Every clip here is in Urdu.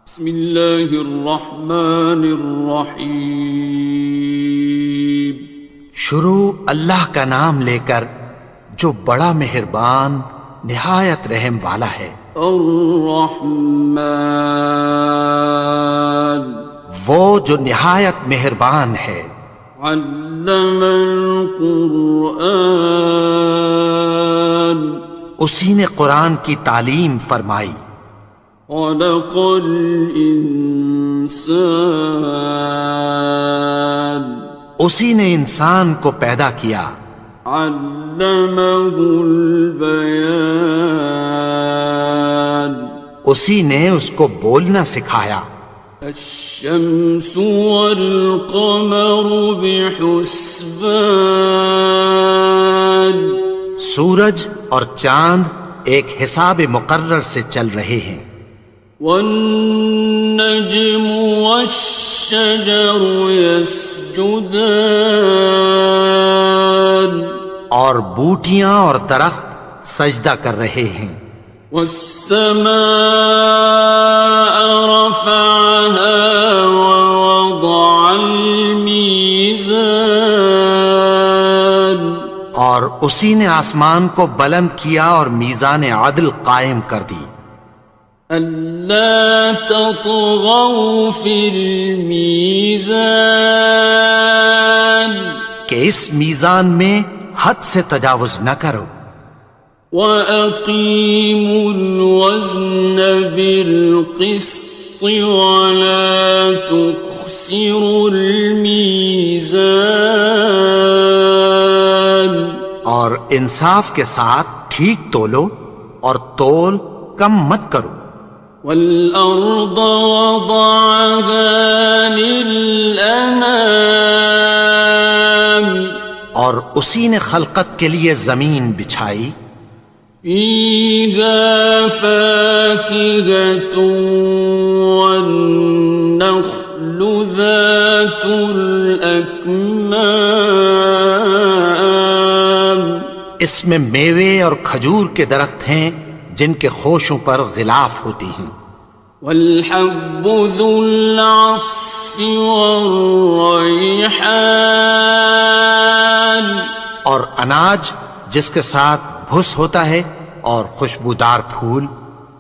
بسم اللہ الرحمن الرحیم۔ شروع اللہ کا نام لے کر جو بڑا مہربان نہایت رحم والا ہے۔ الرحمن، وہ جو نہایت مہربان ہے۔ علم القرآن، اسی نے قرآن کی تعلیم فرمائی۔ خلق الانسان، اسی نے انسان کو پیدا کیا۔ علمہ البیان، اسی نے اس کو بولنا سکھایا۔ الشمس والقمر بحسبان، سورج اور چاند ایک حساب مقرر سے چل رہے ہیں۔ والنجم والشجر يسجدان، اور بوٹیاں اور درخت سجدہ کر رہے ہیں۔ والسماء رفعها ووضع الميزان، اور اسی نے آسمان کو بلند کیا اور میزان عدل قائم کر دی۔ ألا تطغوا في الميزان، کہ اس میزان میں حد سے تجاوز نہ کرو۔ وَأَقِيمُوا الْوَزْنَ بِالْقِسْطِ وَلَا تُخْسِرُوا الْمِيزَانَ، اور انصاف کے ساتھ ٹھیک تولو اور تول کم مت کرو۔ وَالْأَرْضَ وَضَعَهَا لِلْأَنَامِ، اور اسی نے خلقت کے لیے زمین بچھائی۔ فِيهَا فَاكِهَةٌ وَالنَّخْلُ ذَاتُ الْأَكْمَامِ، اس میں میوے اور کھجور کے درخت ہیں جن کے خوشوں پر غلاف ہوتی ہیں۔ وَالْحَبُّ ذُو الْعَصْفِ وَالرَّيْحَانِ، اور اناج جس کے ساتھ بھس ہوتا ہے اور خوشبودار پھول۔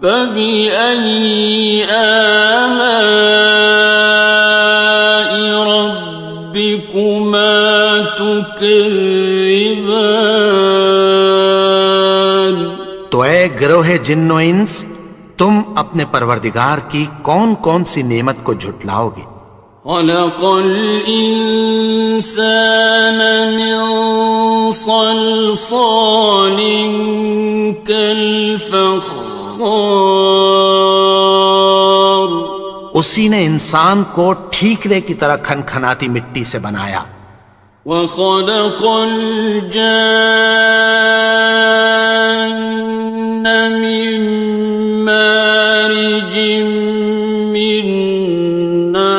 فَبِأَيِّ آلَاءِ رَبِّكُمَا تُكَذِّبَانِ، تو اے گروہ جن و انس، تم اپنے پروردگار کی کون کون سی نعمت کو جھٹلاؤ گے؟ خَلَقَ الْإِنسَانَ مِنْ صَلْصَالٍ كَالْفَخَّارِ، اسی نے انسان کو ٹھیکرے کی طرح کھنکھناتی مٹی سے بنایا۔ وَخَلَقَ الْجَانَّ مِن مَّارِجٍ مِّن نَّارٍ،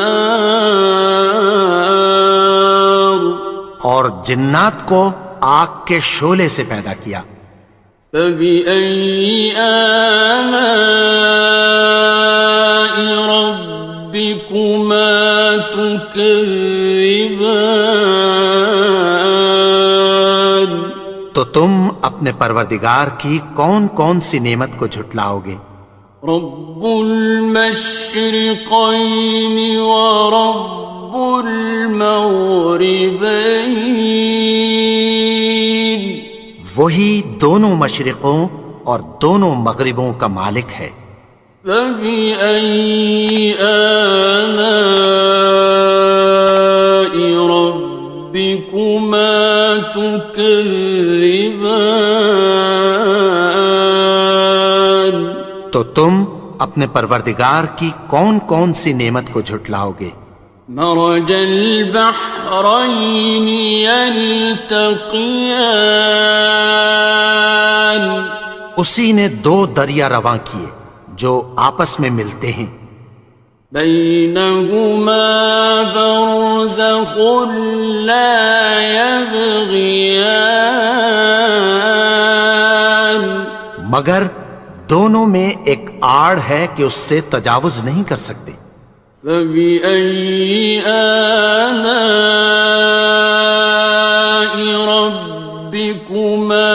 اور جنات کو آگ کے شعلے سے پیدا کیا۔ فَبِأَيِّ آلَاءِ رَبِّكُمَا تُكَذِّبَانِ، تو تم اپنے پروردگار کی کون کون سی نعمت کو جھٹلاؤ گے؟ رب المشرقین ورب المغربین، وہی دونوں مشرقوں اور دونوں مغربوں کا مالک ہے۔ فَبِأَيِّ آلَاءِ رَبِّكُمَا تُكَذِّبَانِ، تو تم اپنے پروردگار کی کون کون سی نعمت کو جھٹلاؤ گے؟ مرج البحرین یلتقیان، اسی نے دو دریا رواں کیے جو آپس میں ملتے ہیں۔ بینہما برزخ لا یبغیان، مگر دونوں میں ایک آڑ ہے کہ اس سے تجاوز نہیں کر سکتے۔ فبأي آلاء ربكما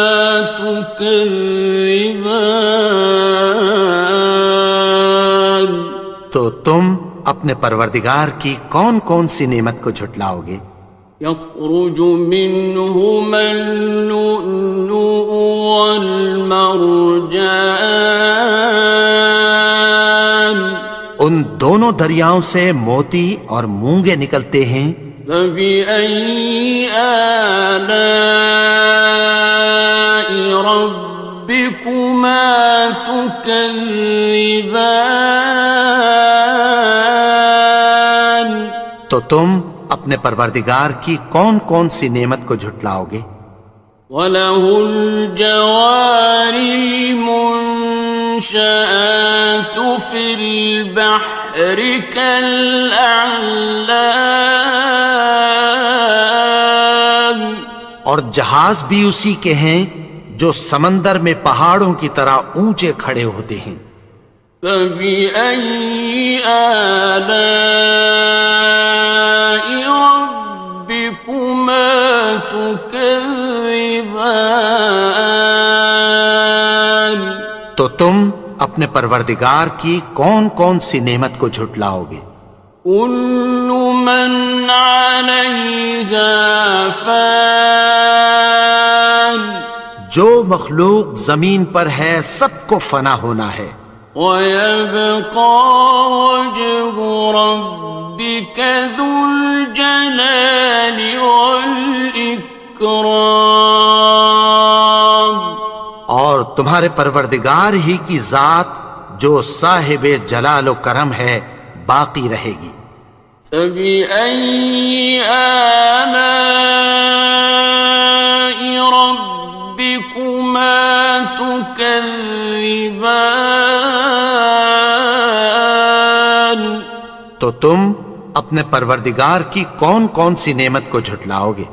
تكذبان؟ تو تم اپنے پروردگار کی کون کون سی نعمت کو جھٹلاؤ گے؟ يخرج منهما اللؤلؤ والمرجان، ان دونوں دریاؤں سے موتی اور مونگے نکلتے ہیں۔ فبأي آلاء ربكما تكذبان؟ تو تم اپنے پروردگار کی کون کون سی نعمت کو جھٹلاؤ گے؟ وَلَهُ الْجَوَارِ الْمُنشَآتُ فِي الْبَحْرِ كَالْأَعْلَامِ، اور جہاز بھی اسی کے ہیں جو سمندر میں پہاڑوں کی طرح اونچے کھڑے ہوتے ہیں۔ فَبِأَيِّ آلَاءِ رَبِّكُمَا تُكَذِّبَانِ؟ تو تم اپنے پروردگار کی کون کون سی نعمت کو جھٹلاؤ گے؟ كُلُّ مَنْ عَلَيْهَا فَانٍ، جو مخلوق زمین پر ہے سب کو فنا ہونا ہے۔ وَيَبْقَى وَجْهُ رَبِّكَ ذُو الْجَلَالِ وَالْإِكْرَامِ، اور تمہارے پروردگار ہی کی ذات جو صاحب جلال و کرم ہے باقی رہے گی۔ فَبِأَيِّ آلَاءِ رَبِّكُمَا تُكَذِّبَانِ؟ تو تم اپنے پروردگار کی کون کون سی نعمت کو جھٹلاؤ گے؟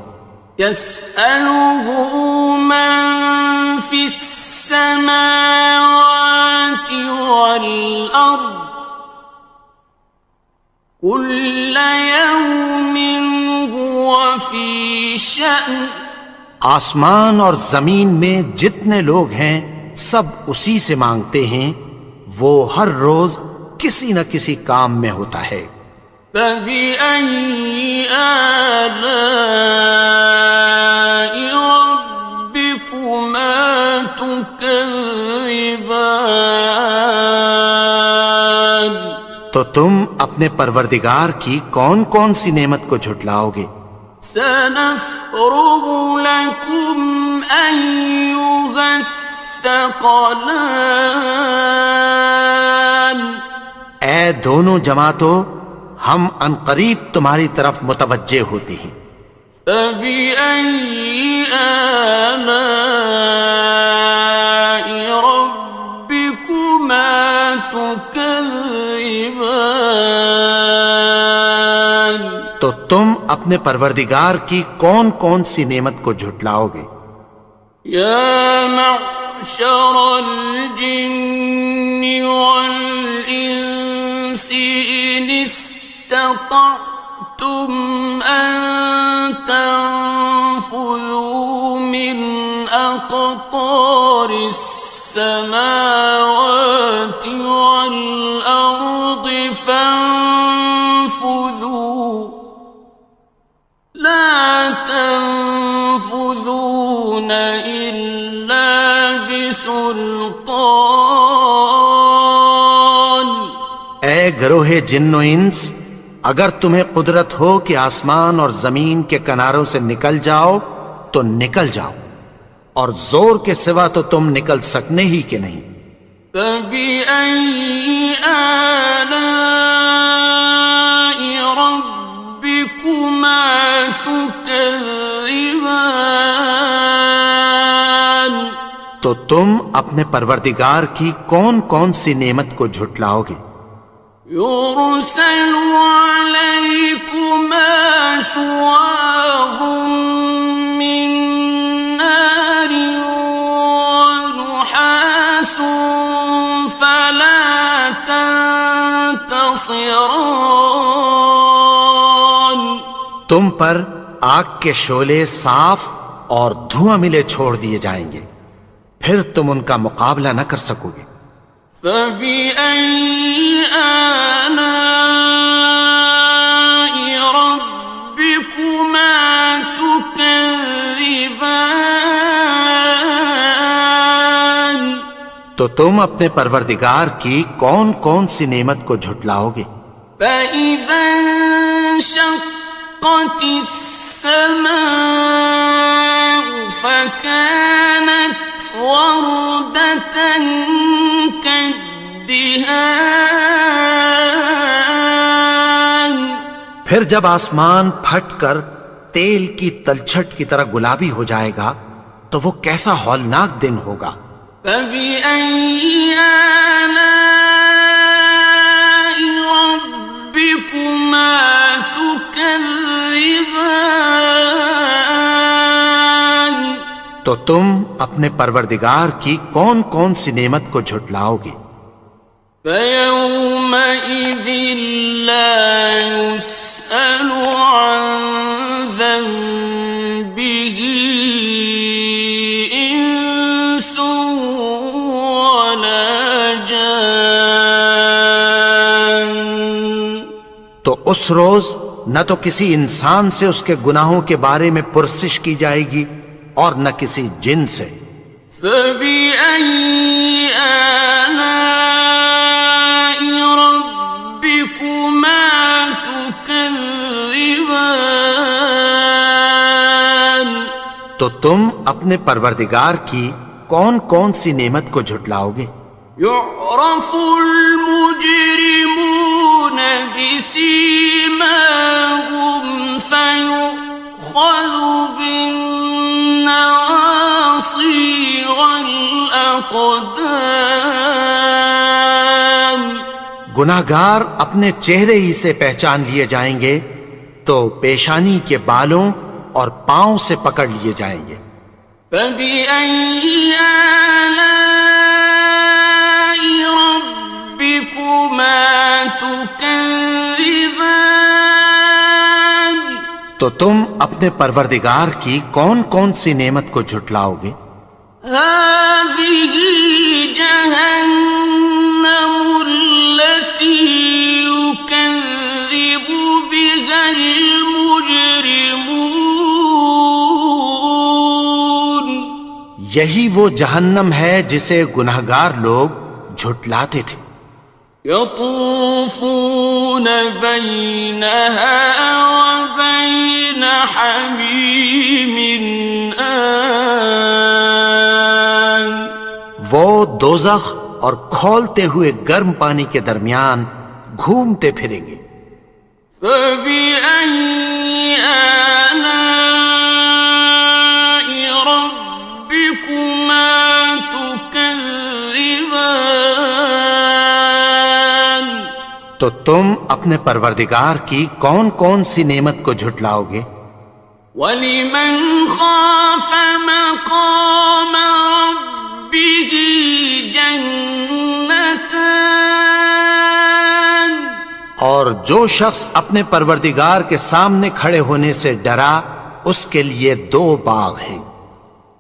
يَسْأَلُهُ مَن فِي السَّمَاوَاتِ وَالْأَرْضِ كُلَّ يَوْمٍ هُوَ فِي شَأْنٍ، آسمان اور زمین میں جتنے لوگ ہیں سب اسی سے مانگتے ہیں، وہ ہر روز کسی نہ کسی کام میں ہوتا ہے۔ فَبِأَيِّ آلَاءِ رَبِّكُمَا تُكَذِّبَانِ؟ تو تم اپنے پروردگار کی کون کون سی نعمت کو جھٹلاؤ گے؟ سَنَفْرُغُ لَكُمْ أَيُّهَ الثَّقَلَانِ، اے دونوں جماعتوں، ہم عنقریب تمہاری طرف متوجہ ہوتے ہیں۔ فَبِأَيِّ آلَاءِ رَبِّكُمَا تُكَذِّبَانِ؟ تو تم اپنے پروردگار کی کون کون سی نعمت کو جھٹلاؤ گے؟ يَا مَعْشَرَ الْجِنِّ وَالْإِنسِ إِنِ اسْتَطَعْتُمْ أَن تَنفُذُوا مِنْ أَقْطَارِ السَّمَاوَاتِ وَالْأَرْضِ فَانفُذُوا لَا تَنفُذُونَ إِلَّا بِسُلْطَانٍ۔ اے گروہ جن و انس، اگر تمہیں قدرت ہو کہ آسمان اور زمین کے کناروں سے نکل جاؤ تو نکل جاؤ، اور زور کے سوا تو تم نکل سکنے ہی کہ نہیں۔ فَبِأَيِّ آلَاءِ رَبِّكُمَا تُكَذِّبَانِ؟ تو تم اپنے پروردگار کی کون کون سی نعمت کو جھٹلاؤ گے؟ يُرْسَلُ عَلَيْكُمَا شُوَاظٌ مِّن نَّارٍ وَنُحَاسٌ خاصران. تم پر آگ کے شعلے صاف اور دھواں ملے چھوڑ دیے جائیں گے، پھر تم ان کا مقابلہ نہ کر سکو گے۔ فبأي آلاء ربكما تكذبان. تو تم اپنے پروردگار کی کون کون سی نعمت کو جھٹلاؤ گے؟ فإذا انشقت السماء فكانت وردة كالدهان. پھر جب آسمان پھٹ کر تیل کی تلچھٹ کی طرح گلابی ہو جائے گا تو وہ کیسا ہولناک دن ہوگا۔ فبأي آلاء ربكما تكذبان. تو تم اپنے پروردگار کی کون کون سی نعمت کو جھٹلاؤ گے؟ فيومئذ لا يسأل عن ذنبه إنس ولا جان. تو اس روز نہ تو کسی انسان سے اس کے گناہوں کے بارے میں پرسش کی جائے گی اور نہ کسی جن سے۔ فبأي آلاء ربكما تكذبان. تو تم اپنے پروردگار کی کون کون سی نعمت کو جھٹلاؤ گے؟ يعرف المجرمون بسيماهم فيؤخذ بالنواصي والأقدام. گناہگار اپنے چہرے ہی سے پہچان لیے جائیں گے تو پیشانی کے بالوں اور پاؤں سے پکڑ لیے جائیں گے۔ فبأي آلاء ربكما تكذبان. تو تم اپنے پروردگار کی کون کون سی نعمت کو جھٹلاؤ گے؟ هذه جهنم التي يكذب بها المجرمون. یہی وہ جہنم ہے جسے گناہگار لوگ جھٹلاتے تھے۔ يطوفون بينها وبين حميم آن. وہ دوزخ اور کھولتے ہوئے گرم پانی کے درمیان گھومتے پھریں گے۔ فبأي آلاء ربكما تكذبان. تو تم اپنے پروردگار کی کون کون سی نعمت کو جھٹلاؤ گے؟ وَلِمَنْ خَافَ مَقَامَ رَبِّهِ جَنَّتَانِ. اور جو شخص اپنے پروردگار کے سامنے کھڑے ہونے سے ڈرا اس کے لیے دو باغ ہیں۔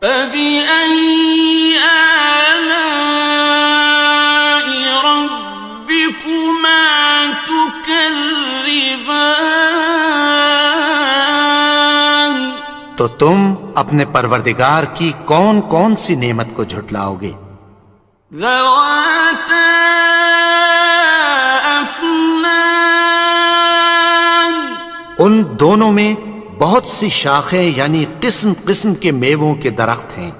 فَبِأَيِّ آلَاءِ رَبِّكُمَا تُكَذِّبَانِ. تو تم اپنے پروردگار کی کون کون سی نعمت کو جھٹلاؤ گے؟ ذَوَاتَا أَفْنَانٍ. ان دونوں میں بہت سی شاخیں یعنی قسم قسم کے میووں کے درخت ہیں۔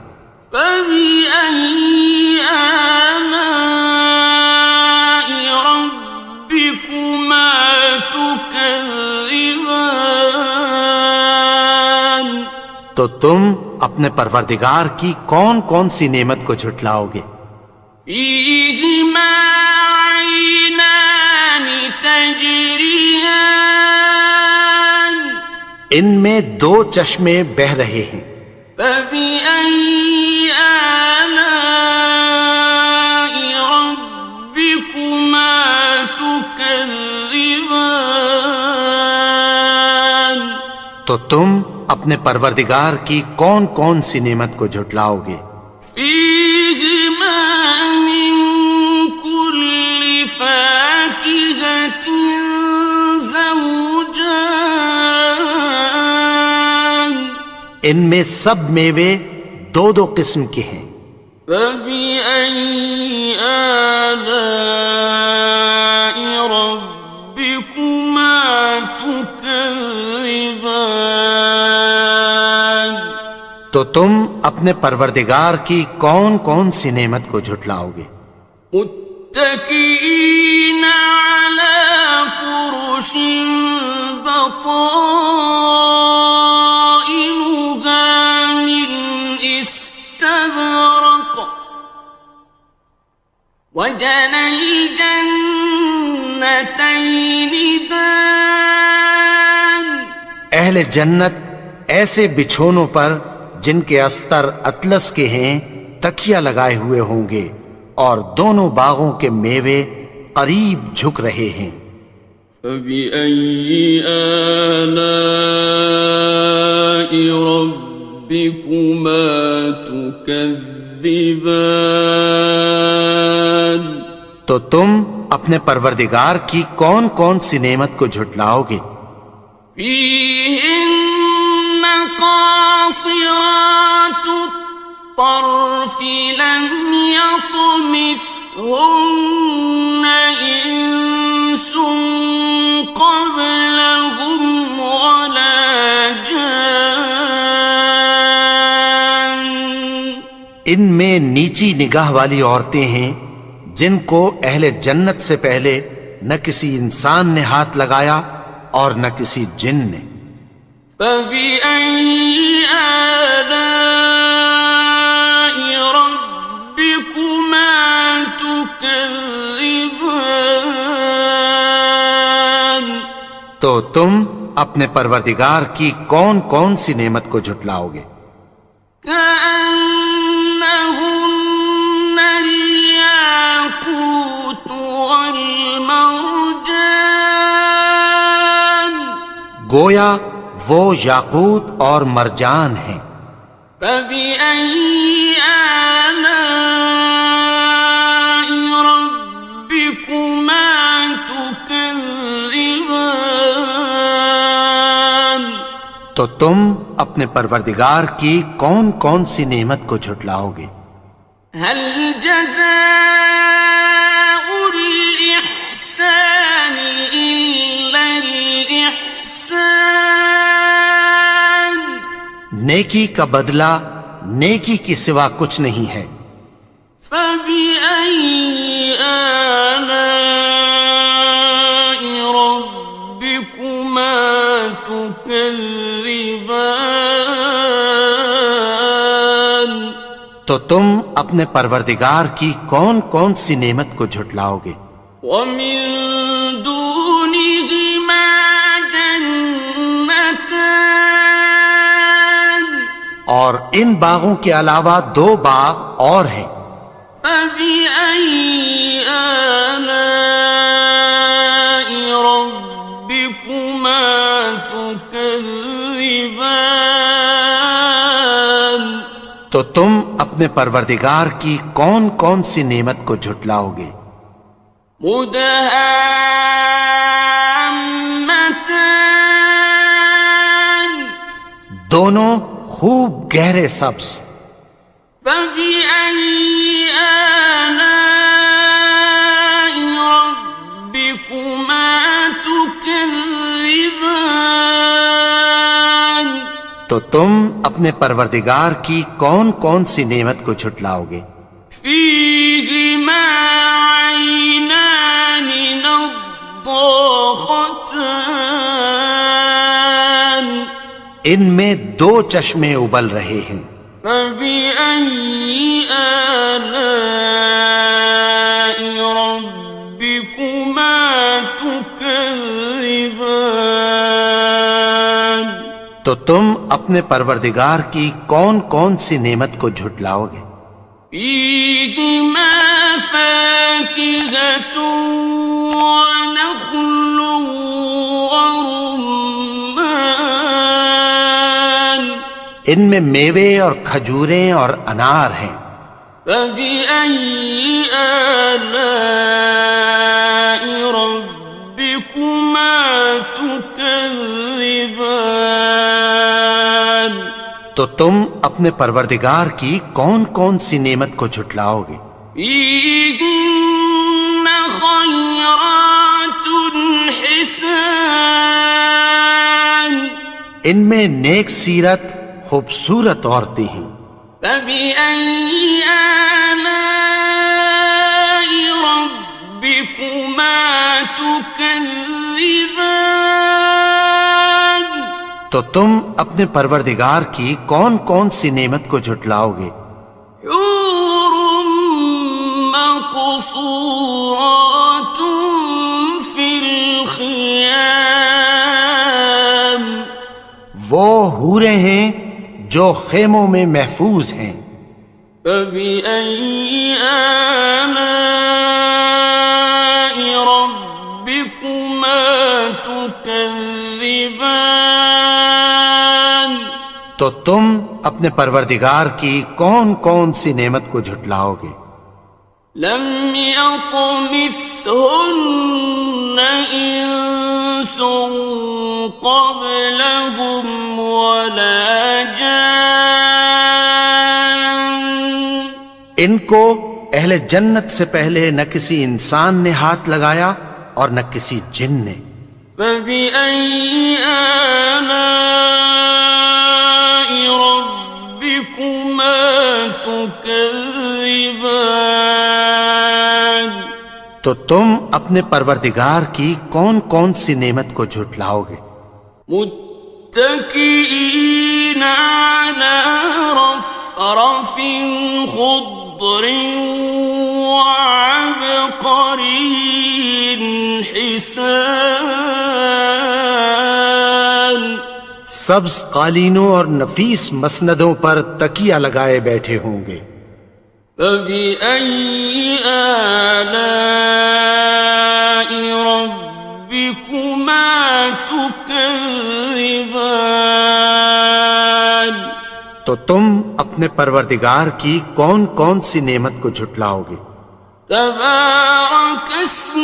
فَبِأَيِّ آلَاءِ رَبِّكُمَا تُكَذِّبَانِ. تو تم اپنے پروردگار کی کون کون سی نعمت کو جھٹلاؤ گے؟ فِيهِمَا عَيْنَانِ تَجْرِيَانِ. ان میں دو چشمے بہہ رہے ہیں۔ فَبِأَيِّ آلَاءِ رَبِّكُمَا تُكَذِّبَانِ. تكذبان تو تم اپنے پروردگار کی کون کون سی نعمت کو جھٹلاؤ گے؟ فيهما من كل فاكهة زوجان ان میں سب میوے دو دو قسم کے ہیں۔ فبأي آلاء ربكما تكذبان تو تم اپنے پروردگار کی کون کون سی نعمت کو جھٹلاؤ گے؟ متكئين على فرش بطائنها من استبرق وجنى الجنتين دان اہل جنت ایسے بچھونوں پر جن کے استر اطلس کے ہیں تکیہ لگائے ہوئے ہوں گے اور دونوں باغوں کے میوے قریب جھک رہے ہیں۔ فبأي آلاء ربكما تكذبان تو تم اپنے پروردگار کی کون کون سی نعمت کو جھٹلاؤ گے؟ فيهن قاصرات الطرف لم يطمثهن إنس قبلهم ولا جان ان میں نیچی نگاہ والی عورتیں ہیں جن کو اہل جنت سے پہلے نہ کسی انسان نے ہاتھ لگایا اور نہ کسی جن نے۔ فبأي آلاء ربكما تكذبان تو تم اپنے پروردگار کی کون کون سی نعمت کو جھٹلاؤ گے؟ كأنهن الياقوت والمرجان گویا وہ یاقوت اور مرجان ہیں۔ فبأي آلاء ربكما تكذبان تو تم اپنے پروردگار کی کون کون سی نعمت کو جھٹلاؤ گے؟ هل جزاء الإحسان إلا الإحسان نیکی کا بدلہ نیکی کی سوا کچھ نہیں ہے۔ فبأي آلاء ربكما تكذبان تو تم اپنے پروردگار کی کون کون سی نعمت کو جھٹلاؤ گے؟ ومن دونهما جنتان اور ان باغوں کے علاوہ دو باغ اور ہیں۔ فبأي آلاء ربكما تكذبان تو تم اپنے پروردگار کی کون کون سی نعمت کو جھٹلاؤ گے؟ مدهامتان دونوں خوب گہرے سبز۔ فبأي آلاء ربكما تكذبان تو تم اپنے پروردگار کی کون کون سی نعمت کو جھٹلاؤ گے؟ فيهما عينان نضاختان ان میں دو چشمے ابل رہے ہیں۔ فبأي آلاء ربكما تكذبان تو تم اپنے پروردگار کی کون کون سی نعمت کو جھٹلاؤ گے؟ فيهما فاكهة ونخل ورمان ان میں میوے اور کھجوریں اور انار ہیں. فبأي آلاء ربكما تكذبان تو تم اپنے پروردگار کی کون کون سی نعمت کو جھٹلاؤ گے؟ فيهن خيرات حسان ان میں نیک سیرت خوبصورت عورتیں ہیں. فبأي آلاء ربكما تكذبان تو تم اپنے پروردگار کی کون کون سی نعمت کو جھٹلاؤ گے؟ حور مقصورات في الخيام وہ حوریں ہیں جو خیموں میں محفوظ ہیں. فبأي آلاء ربكما تكذبان تو تم اپنے پروردگار کی کون کون سی نعمت کو جھٹلاؤ گے؟ لم يطمثهن إنس قبلهم ولا جان ان کو اہل جنت سے پہلے نہ کسی انسان نے ہاتھ لگایا اور نہ کسی جن نے. فبأي آلاء ربكما تكذبان تو تم اپنے پروردگار کی کون کون سی نعمت کو جھٹلاؤ گے؟ متكئين على رفرف خضر وعبقري حسان سبز قالینوں اور نفیس مسندوں پر تکیہ لگائے بیٹھے ہوں گے. فبأي آلاء ربكما تكذبان تو تم اپنے پروردگار کی کون کون سی نعمت کو جھٹلاؤ گے؟ تبارك اسم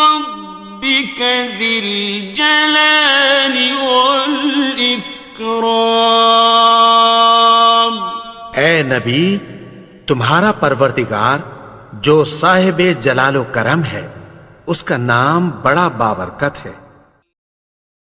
ربك ذي الجلال والإكرام اے نبی، تمہارا پروردگار جو صاحب جلال و کرم ہے، اس کا نام بڑا بابرکت ہے.